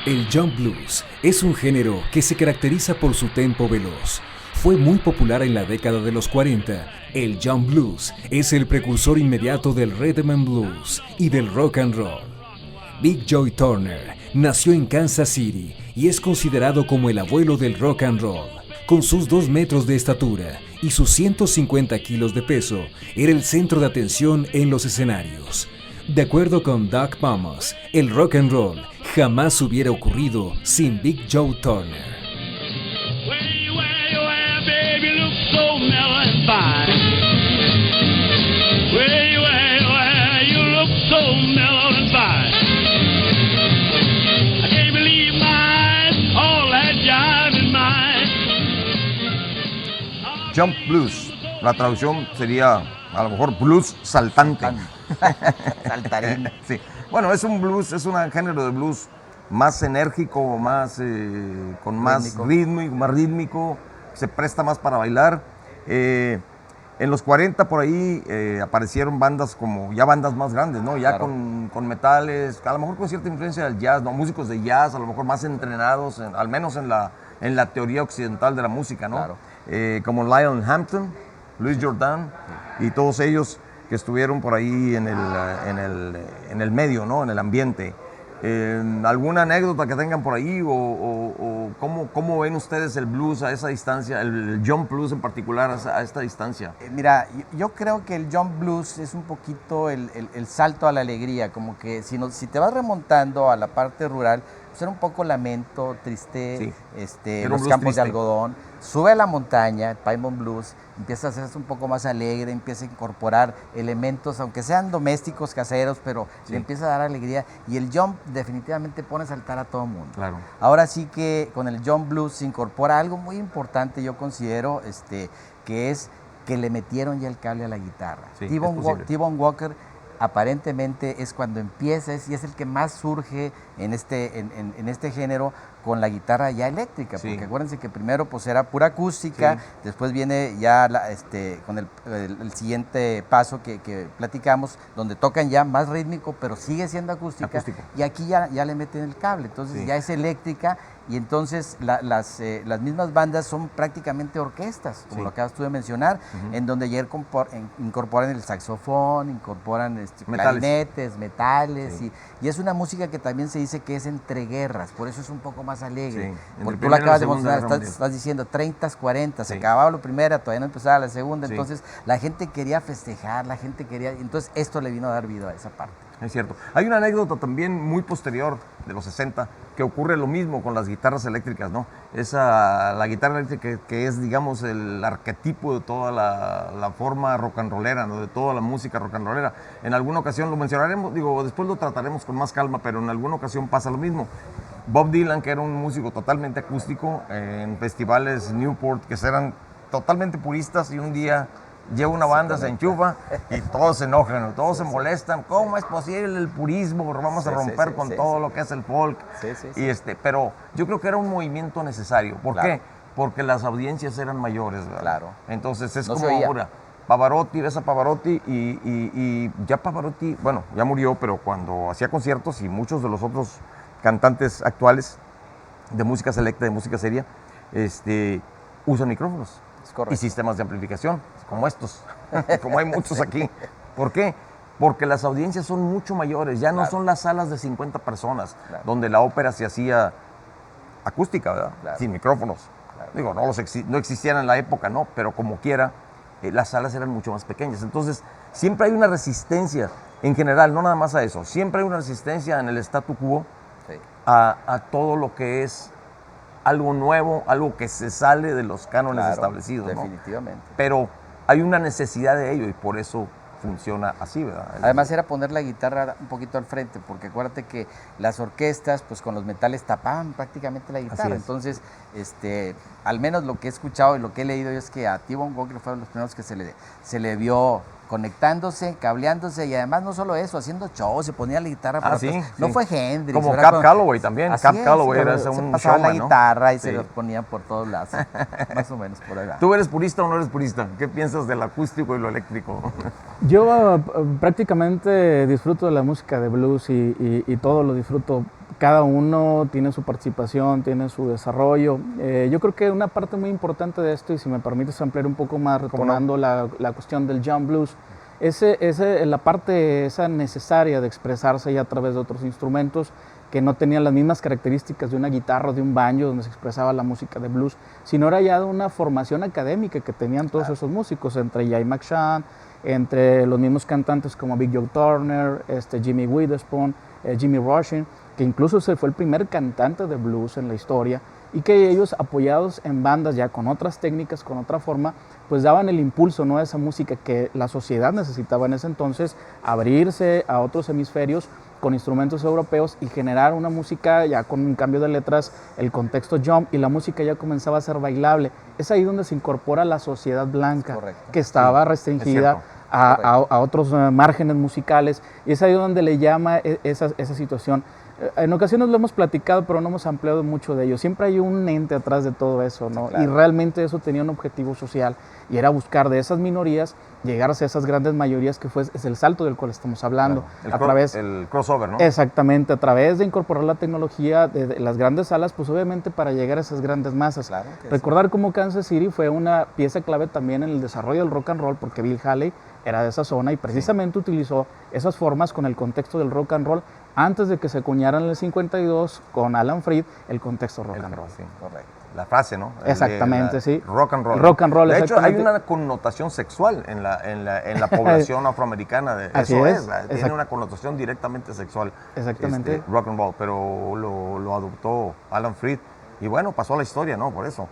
El jump blues es un género que se caracteriza por su tempo veloz. Fue muy popular en la década de los 40. El jump blues es el precursor inmediato del rhythm and blues y del rock and roll. Big Joy Turner nació en Kansas City y es considerado como el abuelo del rock and roll. Con sus 2 metros de estatura y sus 150 kilos de peso, era el centro de atención en los escenarios. De acuerdo con Doug Thomas, el rock and roll jamás hubiera ocurrido sin Big Joe Turner. Jump blues, la traducción sería a lo mejor blues saltante. Saltarín. Sí. Bueno, es un blues, es un género de blues más enérgico, más con más ritmo, más rítmico, se presta más para bailar. En los 40 por ahí aparecieron bandas como ya bandas más grandes, ¿no? Ya Claro. con metales, a lo mejor con cierta influencia del jazz, ¿no? Músicos de jazz, a lo mejor más entrenados, al menos en la teoría occidental de la música, ¿no? Claro. Como Lionel Hampton, Louis Jordan y todos ellos que estuvieron por ahí en el medio, ¿no? En el ambiente. ¿Alguna anécdota que tengan por ahí o cómo ven ustedes el blues a esa distancia, el jump blues en particular a esta distancia? Mira, yo creo que el jump blues es un poquito el salto a la alegría, como que si te vas remontando a la parte rural, pues era un poco lamento, triste, Sí. los blues campos triste. de algodón. Sube a la montaña, el Piedmont Blues, empieza a hacerse un poco más alegre, empieza a incorporar elementos, aunque sean domésticos, caseros, pero Sí. le empieza a dar alegría. Y el jump definitivamente pone a saltar a todo el mundo. Claro. Ahora sí que con el jump blues se incorpora algo muy importante, yo considero, que es que le metieron ya el cable a la guitarra. Sí, T-Bone es posible. T-Bone Walker aparentemente es cuando empieza y es el que más surge en este género con la guitarra ya eléctrica, Sí. porque acuérdense que primero pues era pura acústica, Sí. después viene ya con el siguiente paso que platicamos, donde tocan ya más rítmico, pero sigue siendo acústica, Acústico. y aquí ya le meten el cable, entonces Sí. ya es eléctrica, y entonces las mismas bandas son prácticamente orquestas, como Sí. lo acabas tú de mencionar, en donde ya incorporan el saxofón, incorporan Metales. clarinetes, metales, Sí. y es una música que también se dice que es entre guerras, por eso es un poco más alegre. Sí, entre Porque tú Primera la y acabas de Segunda mencionar, Guerra Mundial. estás diciendo 30, 40, se Sí. acababa la primera, todavía no empezaba la segunda, Sí. entonces la gente quería festejar, la gente quería, entonces esto le vino a dar vida a esa parte. Es cierto. Hay una anécdota también muy posterior de los 60 que ocurre lo mismo con las guitarras eléctricas, ¿no? La guitarra eléctrica que es, digamos, el arquetipo de toda la forma rock and rollera, ¿no? De toda la música rock and rollera. En alguna ocasión lo mencionaremos, después lo trataremos con más calma, pero en alguna ocasión pasa lo mismo. Bob Dylan, que era un músico totalmente acústico, en festivales Newport, que eran totalmente puristas, y un día lleva una banda, se enchufa y todos se enojan, ¿no? Todos se molestan. ¿Cómo es posible el purismo? Vamos a romper con todo lo que es el folk. Sí. Pero yo creo que era un movimiento necesario. ¿Por Claro. qué? Porque las audiencias eran mayores, ¿verdad? Claro. Entonces es No se como oía. ahora. Pavarotti, ves a Pavarotti y ya Pavarotti, bueno, ya murió, pero cuando hacía conciertos y muchos de los otros cantantes actuales de música selecta, de música seria, usan micrófonos. Es correcto. Y sistemas de amplificación, como estos, como hay muchos aquí. ¿Por qué? Porque las audiencias son mucho mayores, ya no Claro. son las salas de 50 personas, Claro. donde la ópera se hacía acústica, ¿verdad? Claro. Sin micrófonos. Claro. Digo, no existían en la época, ¿no? Pero como quiera, las salas eran mucho más pequeñas. Entonces, siempre hay una resistencia, en general, no nada más a eso, siempre hay una resistencia en el statu quo Sí. a todo lo que es algo nuevo, algo que se sale de los cánones Claro, establecidos, ¿no? definitivamente. Pero hay una necesidad de ello y por eso funciona así, ¿verdad? Además era poner la guitarra un poquito al frente, porque acuérdate que las orquestas, pues con los metales tapaban prácticamente la guitarra. es. Entonces, al menos lo que he escuchado y lo que he leído es que a T-Bone Walker fueron los primeros que se le vio conectándose, cableándose, y además no solo eso, haciendo shows, se ponía la guitarra por sí, atrás. No sí. fue Hendrix. Como era Cab Calloway también. Así Cab es, Calloway era se un pasaba showman, la ¿no? guitarra y Sí. se lo ponían por todos lados, más o menos por ahí va. ¿Tú eres purista o no eres purista? ¿Qué piensas del acústico y lo eléctrico? Yo prácticamente disfruto de la música de blues y todo lo disfruto cada uno tiene su participación, tiene su desarrollo. Yo creo que una parte muy importante de esto, y si me permites ampliar un poco más, retomando la cuestión del jump blues, la parte esa necesaria de expresarse ya a través de otros instrumentos que no tenían las mismas características de una guitarra o de un banjo donde se expresaba la música de blues, sino era ya de una formación académica que tenían todos esos músicos, entre Jay McShann, entre los mismos cantantes como Big Joe Turner, Jimmy Witherspoon, Jimmy Rushing, que incluso se fue el primer cantante de blues en la historia, y que ellos, apoyados en bandas ya con otras técnicas, con otra forma, pues daban el impulso, ¿no?, a esa música que la sociedad necesitaba en ese entonces, abrirse a otros hemisferios con instrumentos europeos y generar una música ya con un cambio de letras, el contexto jump, y la música ya comenzaba a ser bailable. Es ahí donde se incorpora la sociedad blanca, que estaba restringida a otros márgenes musicales, y es ahí donde le llama esa situación. En ocasiones lo hemos platicado, pero no hemos ampliado mucho de ello. Siempre hay un ente atrás de todo eso, ¿no? Sí, claro. Y realmente eso tenía un objetivo social, y era buscar de esas minorías llegar hacia esas grandes mayorías, que es el salto del cual estamos hablando. Claro. El crossover, ¿no? Exactamente, a través de incorporar la tecnología de las grandes salas, pues obviamente para llegar a esas grandes masas. Claro, recordar cómo Kansas City fue una pieza clave también en el desarrollo del rock and roll, porque Bill Haley era de esa zona y precisamente utilizó esas formas con el contexto del rock and roll antes de que se acuñaran en el 52 con Alan Freed el contexto rock and roll. Sí, correcto. La frase, ¿no? Exactamente, sí. Rock and roll. Rock and roll, de hecho, hay una connotación sexual en la población afroamericana. Eso es, tiene una connotación directamente sexual. Exactamente. Rock and roll, pero lo adoptó Alan Freed y bueno, pasó a la historia, ¿no? Por eso.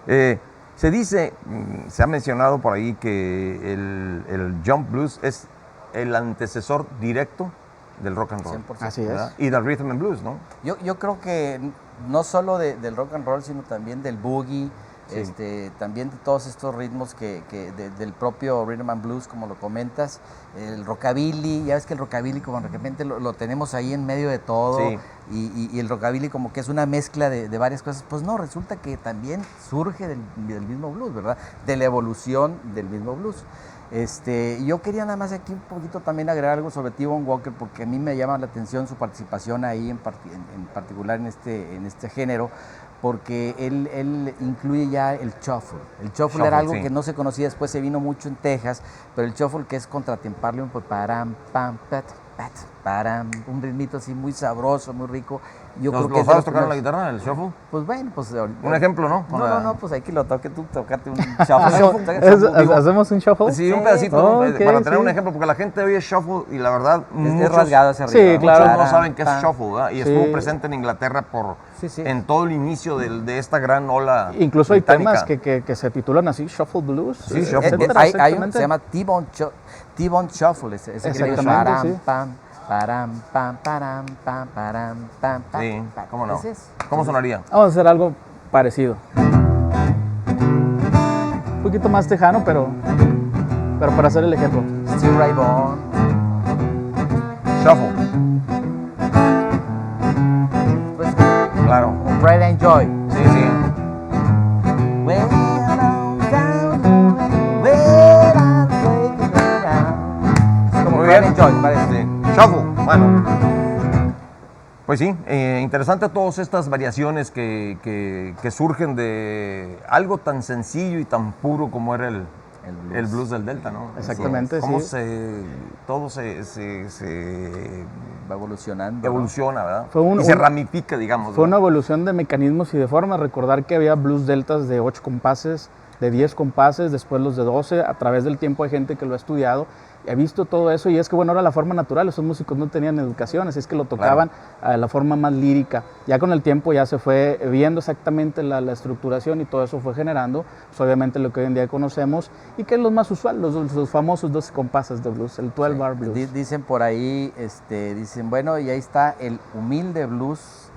Se ha mencionado por ahí que el jump blues es el antecesor directo del rock and roll. 100%. Así es. Y del rhythm and blues, ¿no? Yo creo que no solo del rock and roll, sino también del boogie, también de todos estos ritmos del propio rhythm and blues, como lo comentas, el rockabilly. Ya ves que el rockabilly como de repente lo tenemos ahí en medio de todo, y el rockabilly como que es una mezcla de varias cosas. Pues no, resulta que también surge del mismo blues, ¿verdad? De la evolución del mismo blues. Yo quería nada más aquí un poquito también agregar algo sobre T-Bone Walker, porque a mí me llama la atención su participación ahí en particular en este género, porque él incluye ya el shuffle. El shuffle era algo que no se conocía, después se vino mucho en Texas, pero el shuffle, que es contratemparle un param, pam, pat, param, un ritmito así muy sabroso, muy rico. Yo creo que ¿Sabes tocar la guitarra, el shuffle? Pues bueno, pues un ejemplo, ¿no? No, pues hay que lo toque tú, tocate un shuffle. ¿Hacemos un shuffle? Sí, un pedacito, para tener un ejemplo, porque la gente oye shuffle y la verdad es rasgado hacia arriba. Sí, claro. Muchos no saben qué es shuffle, ¿verdad? Y estuvo presente en Inglaterra en todo el inicio de esta gran ola. Incluso hay británica. temas que se titulan así, Shuffle Blues. Sí, Shuffle Blues. Hay un, se llama T-Bone Shuffle, ese exactamente, sí. Param, pam, param, pam, param, pam, pam. Sí, ¿cómo no? ¿Cómo sonaría? Vamos a hacer algo parecido. Un poquito más tejano, pero para hacer el ejemplo. Stevie Ray Vaughan. Shuffle. Pues, claro. Pride and Joy. Sí. Como Muy Pride bien. and Joy, parece. Shuffle, bueno. Pues sí, interesante todas estas variaciones que surgen de algo tan sencillo y tan puro como era el blues del Delta, ¿no? Exactamente, cómo sí. todo se va evolucionando. Evoluciona, ¿verdad? Y se ramifica, digamos. Fue una evolución de mecanismos y de formas. Recordar que había blues deltas de 8 compases, de 10 compases, después los de 12. A través del tiempo hay gente que lo ha estudiado y ha visto todo eso, y es que bueno, era la forma natural. Esos músicos no tenían educación, así es que lo tocaban a la forma más lírica. Ya con el tiempo ya se fue viendo exactamente la estructuración, y todo eso fue generando pues, obviamente lo que hoy en día conocemos, y que es lo más usual, los famosos 12 compases de blues, el 12 bar blues. Dicen por ahí, dicen, bueno, y ahí está el humilde blues,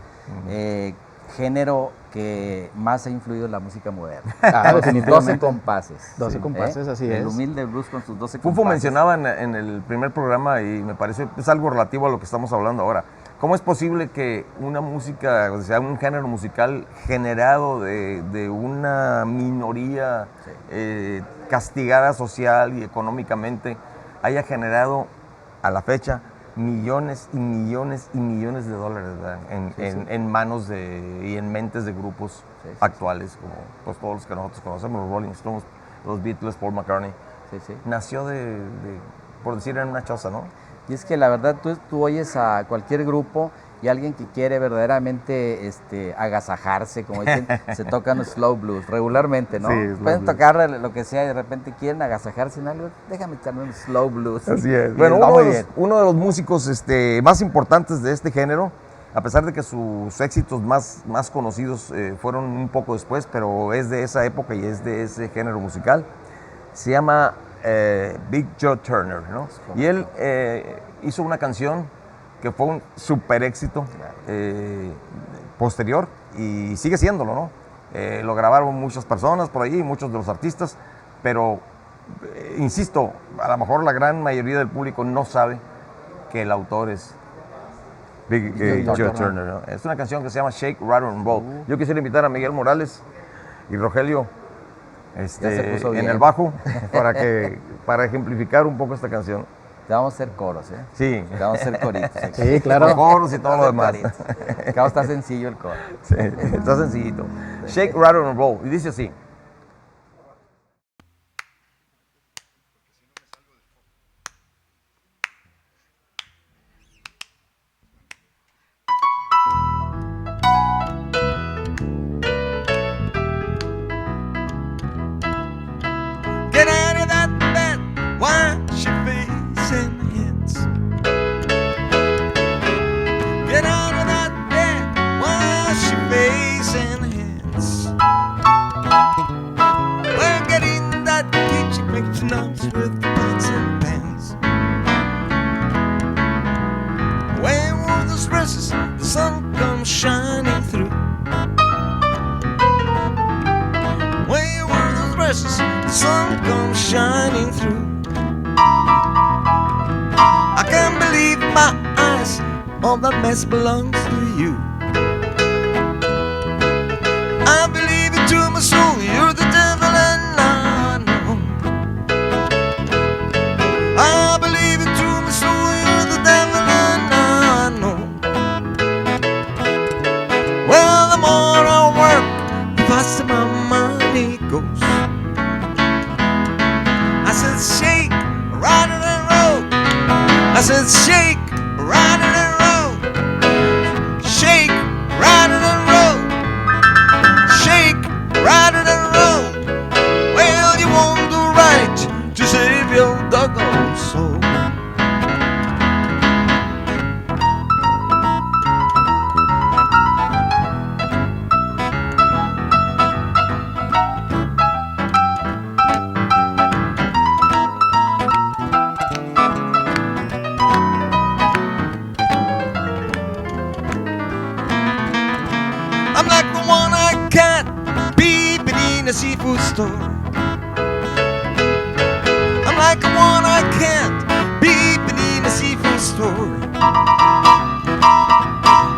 género que más ha influido en la música moderna. Definitivamente. 12 compases. 12 compases, así es. El humilde blues con sus 12 Fufo compases. mencionaba en el primer programa, y me parece es algo relativo a lo que estamos hablando ahora. ¿Cómo es posible que una música, o sea, un género musical generado de una minoría castigada social y económicamente, haya generado a la fecha millones y millones y millones de dólares, ¿verdad? En manos y en mentes de grupos actuales, como pues, todos los que nosotros conocemos, los Rolling Stones, los Beatles, Paul McCartney. Nació por decir, en una choza, ¿no? Y es que la verdad tú oyes a cualquier grupo y alguien que quiere verdaderamente agasajarse, como dicen, se tocan slow blues regularmente, ¿no? Sí, pueden tocar lo que sea y de repente quieren agasajarse en algo, déjame echarme un slow blues. Así es. Bueno, uno de los músicos más importantes de este género, a pesar de que sus éxitos más conocidos fueron un poco después, pero es de esa época y es de ese género musical, se llama Big Joe Turner, ¿no? Y él hizo una canción que fue un super éxito posterior y sigue siéndolo, ¿no? Lo grabaron muchas personas por ahí, muchos de los artistas, pero insisto, a lo mejor la gran mayoría del público no sabe que el autor es Big Joe Turner, ¿no? Es una canción que se llama Shake, Rattle and Roll. Yo quisiera invitar a Miguel Morales y Rogelio en el bajo para ejemplificar un poco esta canción. Te vamos a hacer coros, ¿eh? Sí. Te vamos a hacer coritos. Sí, claro. Coros y todo lo demás. Claro, está sencillo el coro. Sí, está sencillito. Shake, Rattle and Roll. Y dice así. Get out of that bed, wash your face and hands. Get out of that bed, wash your face and hands. Well, get in that kitchen, make your knobs with pots and pans. When all those dresses, the sun comes shining through. When you wear those dresses, the sun comes shining through. I can't believe my eyes, all that mess belongs to you. I believe it to my soul, you're the devil and I know. I believe it to my soul, you're the devil and I know. Well, the more I work, the faster my money goes. I said shake, ride it and roll. I said shake, ride it and roll. Shake, ride it and roll. Shake, ride it and roll. Well, you won't do right to save your doggone soul. I'm like the one-eyed cat peeping in a seafood store. I'm like a one-eyed cat peeping in a seafood store.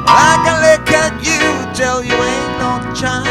Well, I can look at you, tell you ain't no child.